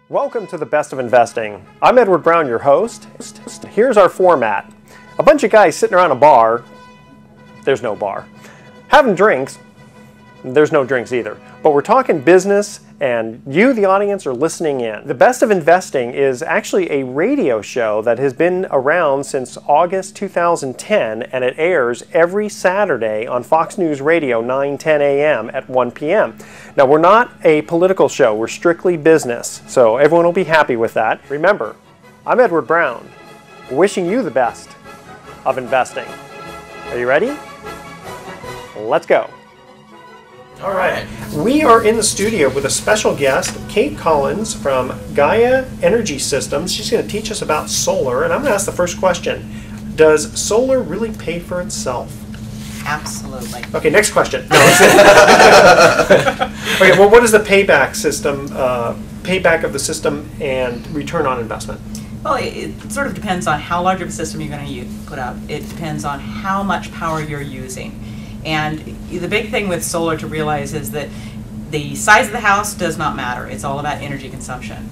Welcome to the Best of Investing. I'm Edward Brown, your host. Here's our format. A bunch of guys sitting around a bar. There's no bar. Having drinks. There's no drinks either. But we're talking business, and you, the audience, are listening in. The Best of Investing is actually a radio show that has been around since August 2010, and it airs every Saturday on Fox News Radio, 9:10 a.m. at 1 p.m. Now, we're not a political show. We're strictly business, so everyone will be happy with that. Remember, I'm Edward Brown, wishing you the best of investing. Are you ready? Let's go. All right. We are in the studio with a special guest, Kate Collins from Gaia Energy Systems. She's going to teach us about solar, and I'm going to ask the first question. Does solar really pay for itself? Absolutely. Okay, next question. No, okay, well, what is the payback system, payback of the system and return on investment? Well, it sort of depends on how large of a system you're going to put up. It depends on how much power you're using. And the big thing with solar to realize is that the size of the house does not matter. It's all about energy consumption.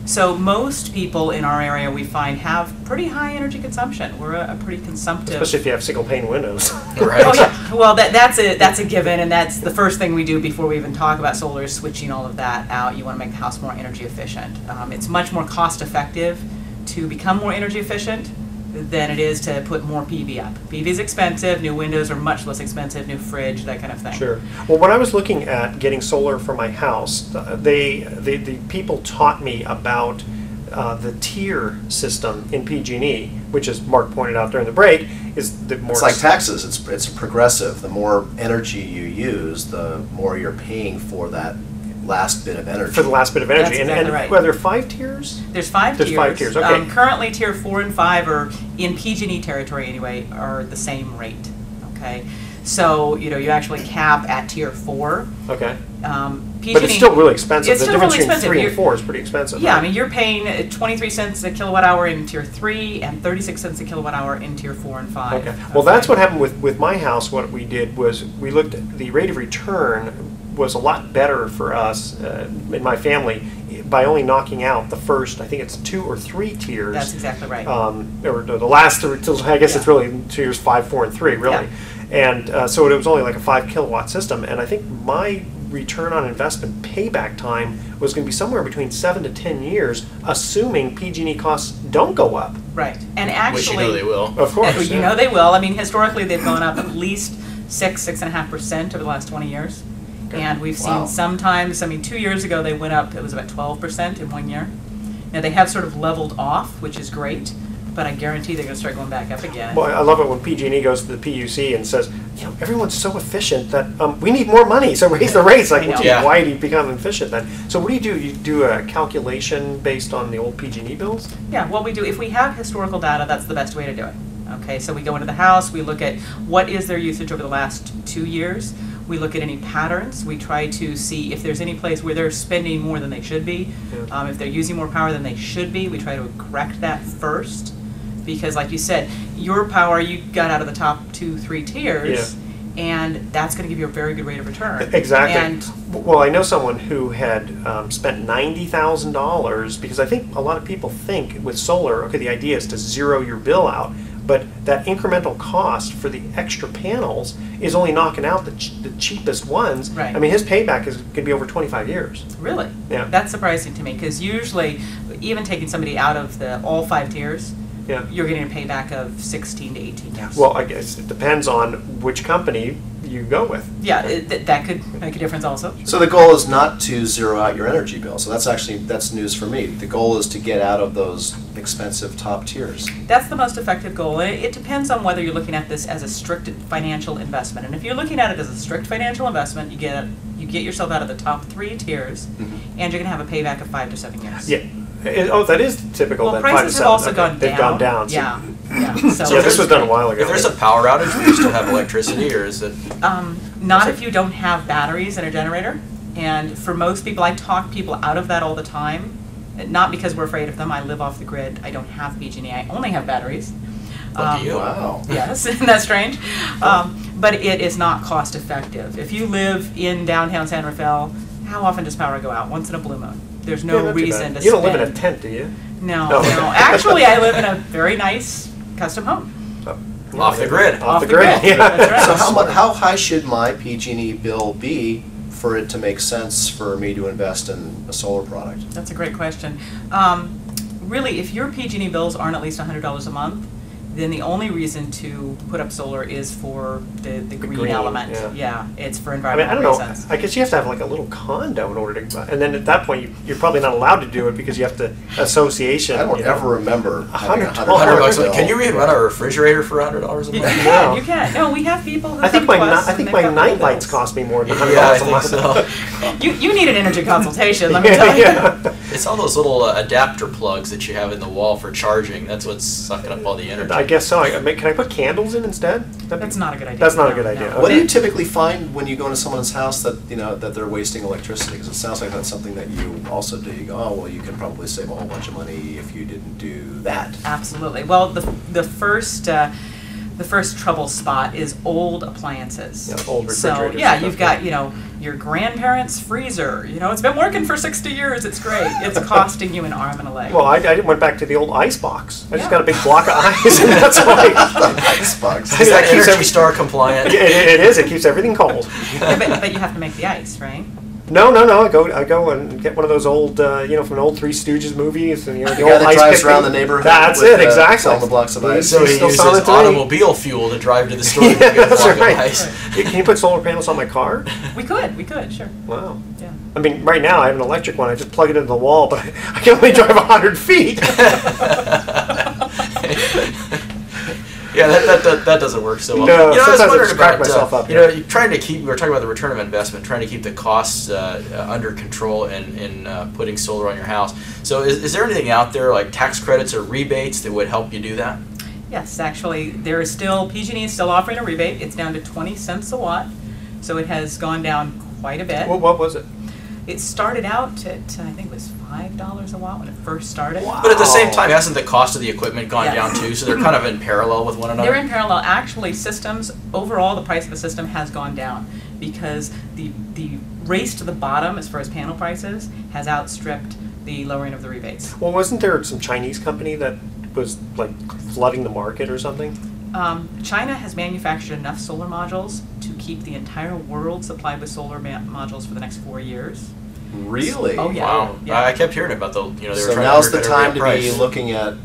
So most people in our area, we find, have pretty high energy consumption. We're a pretty consumptive... Especially if you have single pane windows. Right. Oh yeah, well that's a given, and that's the first thing we do before we even talk about solar is switching all of that out. You want to make the house more energy efficient. It's much more cost effective to become more energy efficient than it is to put more PV up. PV is expensive, new windows are much less expensive, new fridge, that kind of thing. Sure. Well, when I was looking at getting solar for my house, the people taught me about the tier system in PG&E, which, as Mark pointed out during the break, is the more... It's like taxes. It's progressive. The more energy you use, the more you're paying for that last bit of energy. For the last bit of energy. That's exactly and right. Were there 5 tiers? There's 5 tiers. There's 5 tiers, okay. Currently, tier 4 and 5 are, in PG&E territory anyway, are the same rate, okay? So, you actually cap at tier 4. Okay. PG&E, but it's still really expensive. It's the still difference really between expensive. 3 and 4 is pretty expensive. Yeah, right? I mean, you're paying 23 cents a kilowatt hour in tier 3 and 36 cents a kilowatt hour in tier 4 and 5. Okay. Well, that's what happened with my house. What we did was we looked at the rate of return was a lot better for us in my family by only knocking out the first, I think it's 2 or 3 tiers. That's exactly right. Or the last 3, I guess it's really tiers 5, 4, and 3, really. Yeah. And so it was only like a 5 kilowatt system. And I think my return on investment payback time was going to be somewhere between 7 to 10 years, assuming PG&E costs don't go up. Right. And actually... Which you know they will. Of course. You know they will. I mean, historically, they've gone up at least 6.5% over the last 20 years. And we've seen sometimes, 2 years ago they went up, it was about 12% in 1 year. Now they have sort of leveled off, which is great, but I guarantee they're going to start going back up again. Well, I love it when PG&E goes to the PUC and says, everyone's so efficient that we need more money, so raise the rates. Like, why do you become efficient then? So what do? You do a calculation based on the old PG&E bills? Yeah, what we do, if we have historical data, that's the best way to do it. Okay, so we go into the house, we look at what is their usage over the last 2 years. We look at any patterns. We try to see if there's any place where they're spending more than they should be. Yeah. If they're using more power than they should be, we try to correct that first. Because like you said, your power, you got out of the top 2, 3 tiers, and that's going to give you a very good rate of return. Exactly. And well, I know someone who had spent $90,000, because I think a lot of people think with solar, okay, the idea is to zero your bill out. But that incremental cost for the extra panels is only knocking out the cheapest ones. Right. I mean, his payback is going to be over 25 years. Really? Yeah. That's surprising to me, because usually, even taking somebody out of all 5 tiers, you're getting a payback of 16 to 18 years. Well, I guess it depends on which company you go with. Yeah, that could make a difference also. So the goal is not to zero out your energy bill. So that's news for me. The goal is to get out of those expensive top tiers. That's the most effective goal. And it depends on whether you're looking at this as a strict financial investment. And if you're looking at it as a strict financial investment, you get yourself out of the top 3 tiers, and you're going to have a payback of 5 to 7 years. Yeah. That is typical. Well, then prices 5 to 7. have also gone down. They've gone down. So Yeah. So this was done a while ago. If there's a power outage, will you still have electricity, or is it? Not if you don't have batteries in a generator. And for most people, I talk people out of that all the time. Not because we're afraid of them. I live off the grid. I don't have PG&E. I only have batteries. Lucky you. Wow. Yes, isn't that strange? But it is not cost effective. If you live in downtown San Rafael, how often does power go out? Once in a blue moon. there's Yeah, no not too reason bad. to You don't live in a spend. tent, do you? No, No. no. Actually, I live in a very nice custom home. Off the grid. Off the grid, yeah. That's right. So how high should my PG&E bill be for it to make sense for me to invest in a solar product? That's a great question. Really, if your PG&E bills aren't at least $100 a month, then the only reason to put up solar is for the green element. yeah. It's for I mean, environmental I don't know. reasons. I guess you have to have like a little condo in order to, and then at that point you're probably not allowed to do it because you have to association. I don't you know. ever remember having a $100. $100 bill. Can you rerun a refrigerator for $100 a month? You No. can, you can. No, we have people who I think come to my us I and think they've my got night little lights bills. cost me more than $100 Yeah, I a think month. so. You need an energy consultation, let me tell you. Yeah. It's all those little adapter plugs that you have in the wall for charging. That's what's sucking up all the energy. I guess so. Can I put candles in instead? That's not a good idea. That's not a good No, idea. no. What do you typically find when you go into someone's house that that they're wasting electricity? Because it sounds like that's something that you also do. You go, oh well, you could probably save a whole bunch of money if you didn't do that. Absolutely. Well, the first trouble spot is old appliances. Yeah, old So refrigerators yeah, and you've stuff, got your grandparents' freezer. It's been working for 60 years. It's great. It's costing you an arm and a leg. Well, I went back to the old ice box. I just Yeah. got a big block of ice, and that's why. Icebox. Is that keeps Energy Star compliant? It is. It keeps everything cold. Yeah, but you have to make the ice, right? No. I go and get one of those old, from an old Three Stooges movies, and the The old guy that ice drives pick around me. the neighborhood. That's with, it, exactly. Selling the blocks of ice. So he Still uses selling it to me? automobile fuel to drive to the store to Yeah, get a that's block of right. ice. Can you put solar panels on my car? We could, sure. Wow. Yeah. I mean, right now I have an electric one. I just plug it into the wall, but I can only drive 100 feet. Yeah, that doesn't work so well. No, I was sometimes I wondering just crack about, myself up, you're trying to keep. We were talking about the return of investment, trying to keep the costs under control in putting solar on your house. So, is there anything out there like tax credits or rebates that would help you do that? Yes, actually, there is still, PG&E is still offering a rebate. It's down to 20 cents a watt, so it has gone down quite a bit. What was it? It started out at, I think it was $5 a watt when it first started. Wow. But at the same time, hasn't the cost of the equipment gone Yes. down too? So they're kind of in parallel with one another. They're in parallel. Actually, systems, overall, the price of a system has gone down because the race to the bottom as far as panel prices has outstripped the lowering of the rebates. Well, wasn't there some Chinese company that was like flooding the market or something? China has manufactured enough solar modules to keep the entire world supplied with solar modules for the next 4 years. Really? Oh, yeah. Wow. Yeah. I kept hearing about they were So trying now's to the undercut time every to be price. looking at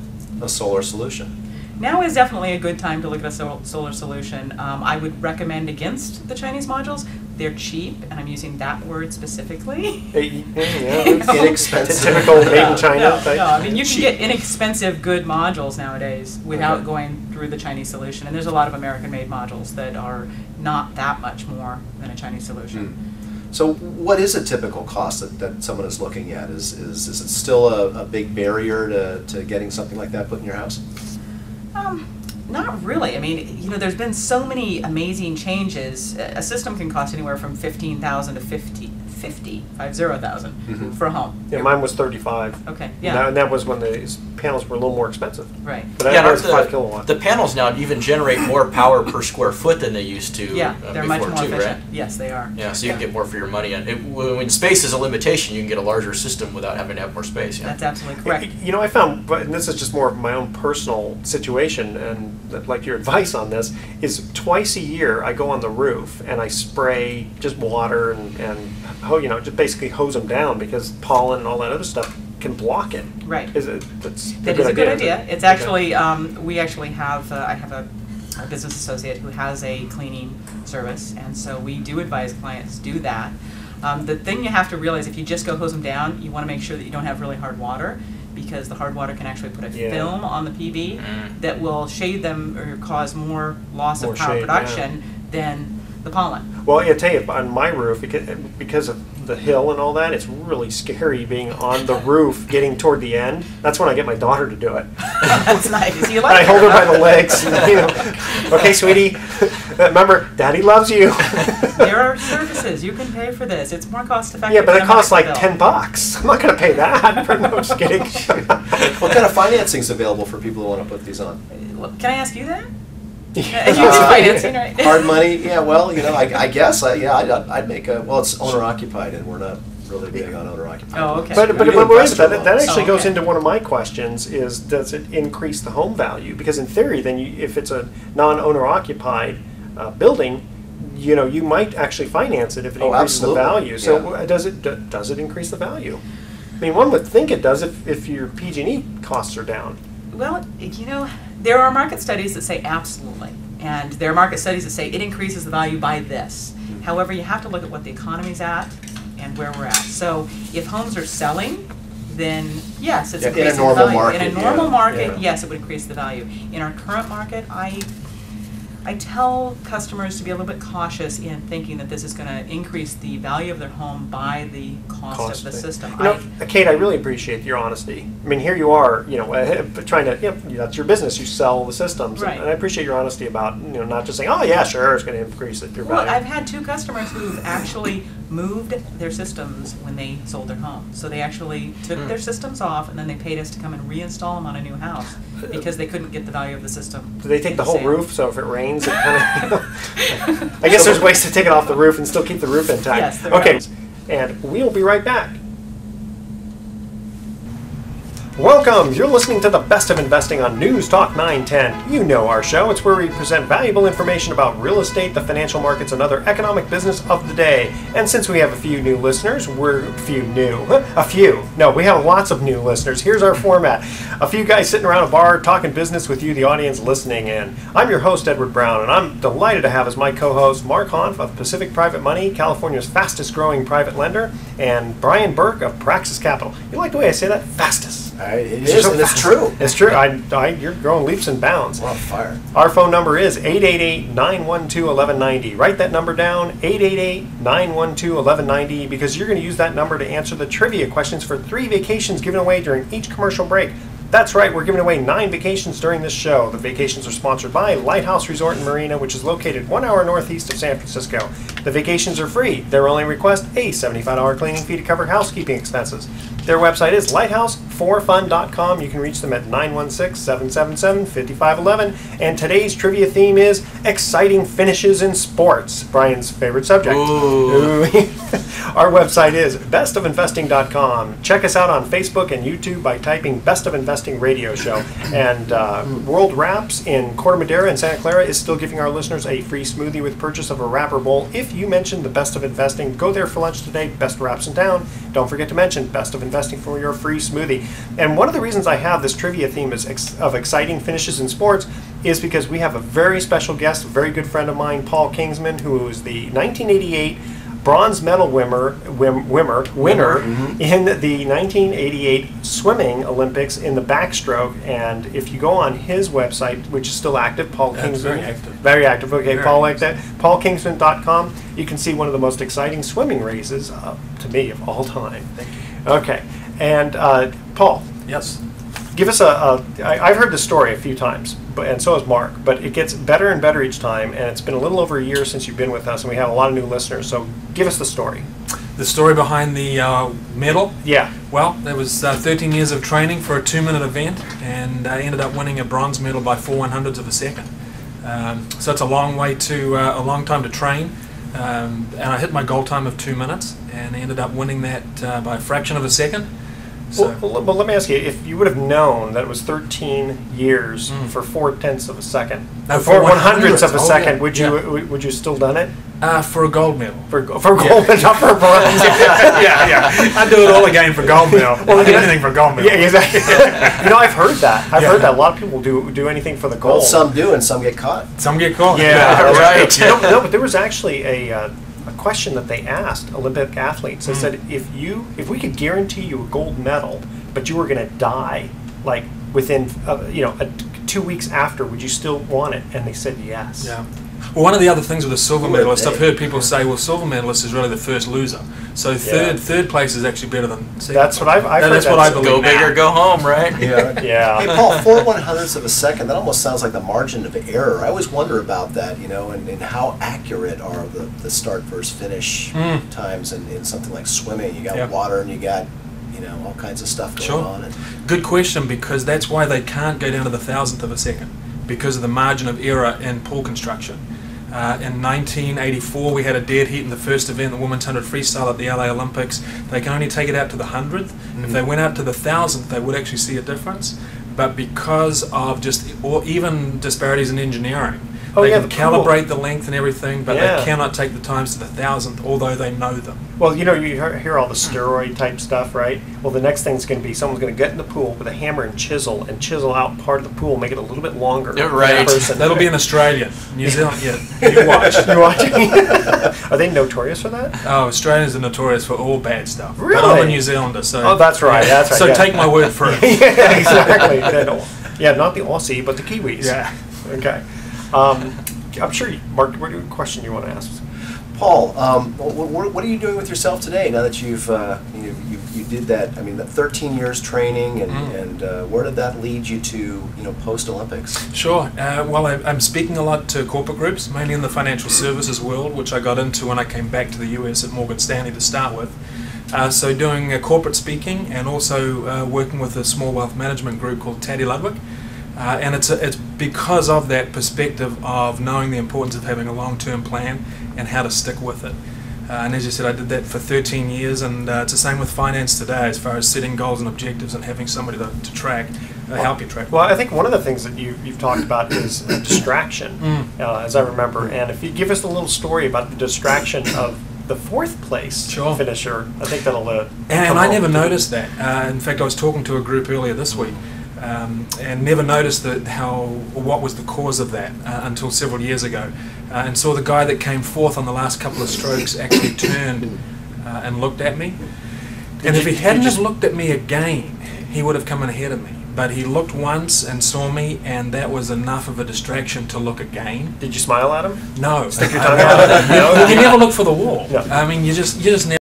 a solar solution. Now is definitely a good time to look at a solar solution. I would recommend against the Chinese modules. They're cheap, and I'm using that word specifically. Yeah. Inexpensive. Typical made in China No, type. no, I mean, you can get inexpensive, good modules nowadays without going through the Chinese solution. And there's a lot of American-made modules that are not that much more than a Chinese solution. So what is a typical cost that someone is looking at? Is it still a big barrier to getting something like that put in your house? Not really. I mean, there's been so many amazing changes. A system can cost anywhere from $15,000 to $50,000 for a home. Yeah, mine was 35. Okay, And yeah, that was when the panels were a little more expensive. right. But Yeah, that was the- 5 kilowatt. The panels now even generate more power per square foot than they used to Yeah, they're much before more too, efficient. right? Yes, they are. Yeah, so you can get more for your money. And when space is a limitation, you can get a larger system without having to have more space. Yeah. That's absolutely correct. I found, and this is just more of my own personal situation, and I'd like your advice on this, is twice a year I go on the roof and I spray just water and just basically hose them down because pollen and all that other stuff can block it. Right. That's That is a good idea. isn't it? It's actually, we actually have, I have a business associate who has a cleaning service, and so we do advise clients do that. The thing you have to realize, if you just go hose them down, you want to make sure that you don't have really hard water, because the hard water can actually put a Yeah. film on the PV that will shade them or cause more loss More of power shade, production than the pollen. Well, I tell you, on my roof, because of the hill and all that, it's really scary being on the roof getting toward the end. That's when I get my daughter to do it. That's nice. You And like I hold her her, by the legs. And, okay, sweetie, remember, Daddy loves you. There are services. You can pay for this. It's more cost effective. Yeah, but than it a costs like medical bill. $10. I'm not going to pay that. No, I'm just kidding. What kind of financing is available for people who want to put these on? Well, can I ask you that? You do Uh, financing, right? Hard money? Yeah, well, I guess, I'd make it's owner occupied and we're not really big on owner-occupied. Oh, okay. But Maybe wait, investor that loans. actually Oh, goes okay. into one of my questions: is does it increase the home value? Because in theory, then if it's a non-owner occupied building, you might actually finance it if it Oh, increases the absolutely. value. So Yeah. does it increase the value? I mean, one would think it does if your PG&E costs are down. Well, there are market studies that say absolutely, and there are market studies that say it increases the value by this. However, you have to look at what the economy's at and where we're at. So if homes are selling, then yes, it's Yeah, in a increasing normal the value. market, In a normal yeah, market, yeah. yes, it would increase the value. In our current market, I tell customers to be a little bit cautious in thinking that this is going to increase the value of their home by the cost of the system. Kate, I really appreciate your honesty. I mean, here you are, trying to, that's your business. You sell the systems, Right. and I appreciate your honesty about, not just saying, oh yeah, sure, it's going to increase your Well, value. I've had 2 customers who've actually moved their systems when they sold their home. So they actually took their systems off, and then they paid us to come and reinstall them on a new house because they couldn't get the value of the system. Do they take the whole sale. roof, so if it rains, it kind of... I guess there's ways to take it off the roof and still keep the roof intact. Yes, there Okay, are. and we'll be right back. Welcome! You're listening to the Best of Investing on News Talk 910. You know our show. It's where we present valuable information about real estate, the financial markets, and other economic business of the day. And since we have a few new listeners, we have lots of new listeners. Here's our format. A few guys sitting around a bar talking business with you, the audience, listening in. I'm your host, Edward Brown, and I'm delighted to have as my co-host Mark Hanf of Pacific Private Money, California's fastest growing private lender, and Brian Burke of Praxis Capital. You like the way I say that? Fastest. It is, and it's true. It's true. You're growing leaps and bounds. A lot of fire. Our phone number is 888-912-1190. Write that number down, 888-912-1190, because you're going to use that number to answer the trivia questions for 3 vacations given away during each commercial break. That's right, we're giving away 9 vacations during this show. The vacations are sponsored by Lighthouse Resort and Marina, which is located 1 hour northeast of San Francisco. The vacations are free. Their only request, a $75 cleaning fee to cover housekeeping expenses. Their website is lighthouse4fun.com. You can reach them at 916-777-5511. And today's trivia theme is exciting finishes in sports, Brian's favorite subject. Ooh. Our website is bestofinvesting.com. Check us out on Facebook and YouTube by typing Best of Investing Radio Show. And World Wraps in Corte Madera and Santa Clara is still giving our listeners a free smoothie with purchase of a wrapper bowl. If you mention the Best of Investing, go there for lunch today. Best Wraps in town. Don't forget to mention Best of Investing for your free smoothie. And one of the reasons I have this trivia theme of exciting finishes in sports is because we have a very special guest, a very good friend of mine, Paul Kingsman, who is the 1988 bronze medal winner in the 1988 swimming Olympics in the backstroke. And if you go on his website, which is still active, Paul Kingsman. Very active. Very active. Okay, Very Paul, like that. PaulKingsman.com. You can see one of the most exciting swimming races, to me, of all time. Thank you. Okay, and Paul, Yes. give us I've heard this story a few times, and so has Mark, but it gets better and better each time, and it's been a little over a year since you've been with us, and we have a lot of new listeners, so give us the story. The story behind the medal. Yeah. Well, there was 13 years of training for a 2-minute event, and I ended up winning a bronze medal by 4/100ths of a second. So it's a long time to train, and I hit my goal time of 2 minutes, and I ended up winning that by a fraction of a second. So, Well, let me ask you, if you would have known that it was 13 years for 4/10ths of a second, No, 4/100ths of a 4/100ths. second, Yeah. would you still done it? for a gold medal. For gold, but not for bronze. yeah. I'd do it all again for gold medal. Well, I'd do anything for gold medal. Yeah, exactly. I've heard that. I've heard that a lot of people do anything for the gold. Well, some do, and some get caught. Some get caught. Yeah, right. No, but there was actually a question that they asked Olympic athletes. They said, if we could guarantee you a gold medal, but you were going to die like within 2 weeks after, would you still want it? And they said yes. Yeah. Well, one of the other things with a silver Who are medalist, they? I've heard people say, well, silver medalist is really the first loser. So third place is actually better than second. That's what I've heard. That's what I believe. Go big or go home, right? Yeah. Yeah. Hey, Paul, 4/100ths of a second, that almost sounds like the margin of error. I always wonder about that, and how accurate are the start versus finish times in something like swimming. You got Yeah. water and you got, all kinds of stuff going Sure. on. And Good question, because that's why they can't go down to the 1,000th of a second, because of the margin of error in pool construction. In 1984, we had a dead heat in the first event, the women's 100 freestyle at the LA Olympics. They can only take it out to the 100th. If they went out to the 1000th, they would actually see a difference. But because of just or even disparities in engineering, they can calibrate the length and everything, but they cannot take the times to the 1000th, although they know them. Well, you know, you hear all the steroid type stuff, right? Well, the next thing's going to be someone's going to get in the pool with a hammer and chisel out part of the pool, make it a little bit longer. Yeah, right. That'll be in Australia. New Zealand, you watch. You watch? Are they notorious for that? Oh, Australians are notorious for all bad stuff. Really? But I'm a New Zealander, so... Oh, that's right. That's right. So take my word for it. Yeah, exactly. Yeah, not the Aussie, but the Kiwis. Yeah. Okay. I'm sure, Mark, what question you want to ask? Paul, what are you doing with yourself today now that you did that? I mean, that 13 years training, and where did that lead you to, post Olympics? Sure. Well, I'm speaking a lot to corporate groups, mainly in the financial services world, which I got into when I came back to the US at Morgan Stanley to start with. So doing corporate speaking and also working with a small wealth management group called Taddy Ludwig. And it's because of that perspective of knowing the importance of having a long-term plan and how to stick with it. And as you said, I did that for 13 years, and it's the same with finance today as far as setting goals and objectives and having somebody to track, help you track. Well, I think one of the things that you've talked about is distraction, as I remember. And if you give us a little story about the distraction of the fourth place finisher, I think that'll and I never noticed that. In fact, I was talking to a group earlier this week, and never noticed what was the cause of that until several years ago, and saw the guy that came fourth on the last couple of strokes actually turned and looked at me. And if he hadn't have looked at me again, he would have come in ahead of me. But he looked once and saw me, and that was enough of a distraction to look again. Did you smile at him? No. Stick your tongue out? You never look for the wall. No. I mean, you just never